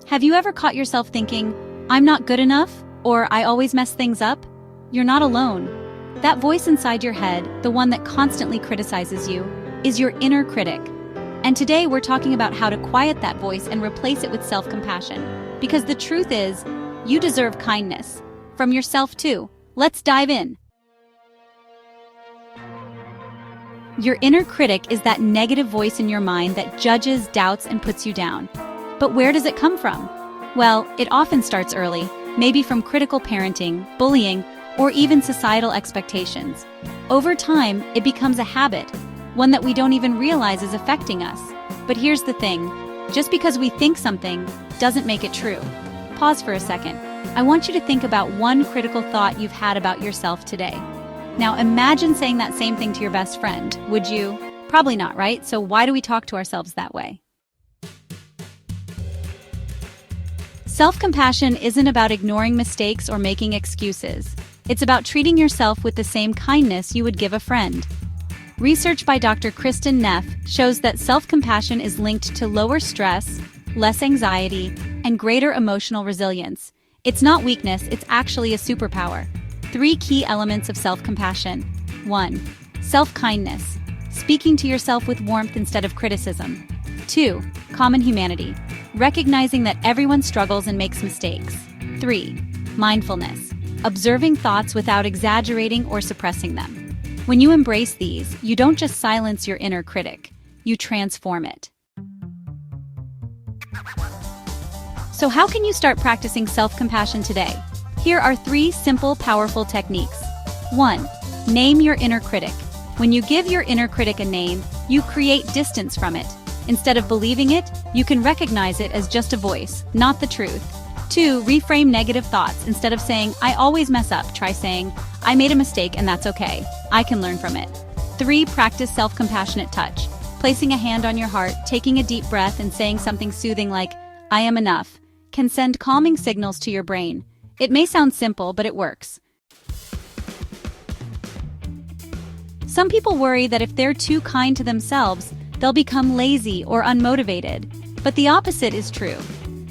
Have you ever caught yourself thinking, "I'm not good enough," or "I always mess things up"? You're not alone. That voice inside your head, the one that constantly criticizes you, is your inner critic. And today we're talking about how to quiet that voice and replace it with self-compassion. Because the truth is, you deserve kindness. From yourself too. Let's dive in. Your inner critic is that negative voice in your mind that judges, doubts, and puts you down. But where does it come from? Well, it often starts early, maybe from critical parenting, bullying, or even societal expectations. Over time, it becomes a habit, one that we don't even realize is affecting us. But here's the thing, just because we think something doesn't make it true. Pause for a second. I want you to think about one critical thought you've had about yourself today. Now imagine saying that same thing to your best friend. Would you? Probably not, right? So why do we talk to ourselves that way? Self-compassion isn't about ignoring mistakes or making excuses. It's about treating yourself with the same kindness you would give a friend. Research by Dr. Kristen Neff shows that self-compassion is linked to lower stress, less anxiety, and greater emotional resilience. It's not weakness, it's actually a superpower. 3 key elements of self-compassion. 1. Self-kindness, speaking to yourself with warmth instead of criticism. 2. Common humanity, recognizing that everyone struggles and makes mistakes. 3. Mindfulness, observing thoughts without exaggerating or suppressing them. When you embrace these, you don't just silence your inner critic, you transform it. So how can you start practicing self-compassion today? Here are 3 simple, powerful techniques. 1. Name your inner critic. When you give your inner critic a name, you create distance from it. Instead of believing it, you can recognize it as just a voice, not the truth. 2. Reframe negative thoughts. Instead of saying, "I always mess up," try saying, "I made a mistake and that's okay. I can learn from it." 3. Practice self-compassionate touch. Placing a hand on your heart, taking a deep breath, and saying something soothing like, "I am enough," can send calming signals to your brain. It may sound simple, but it works. Some people worry that if they're too kind to themselves, they'll become lazy or unmotivated. But the opposite is true.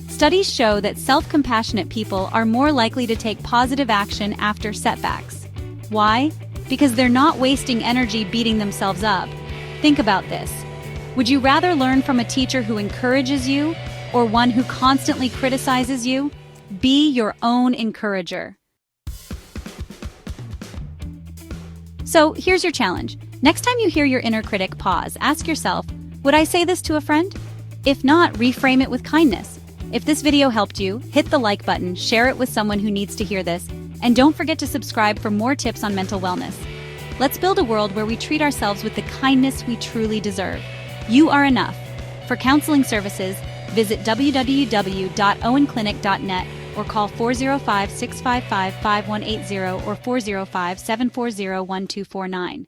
Studies show that self-compassionate people are more likely to take positive action after setbacks. Why? Because they're not wasting energy beating themselves up. Think about this. Would you rather learn from a teacher who encourages you or one who constantly criticizes you? Be your own encourager. So here's your challenge. Next time you hear your inner critic, pause. Ask yourself, would I say this to a friend? If not, reframe it with kindness. If this video helped you, hit the like button, share it with someone who needs to hear this, and don't forget to subscribe for more tips on mental wellness. Let's build a world where we treat ourselves with the kindness we truly deserve. You are enough. For counseling services, visit www.owenclinic.net or call 405-655-5180 or 405-740-1249.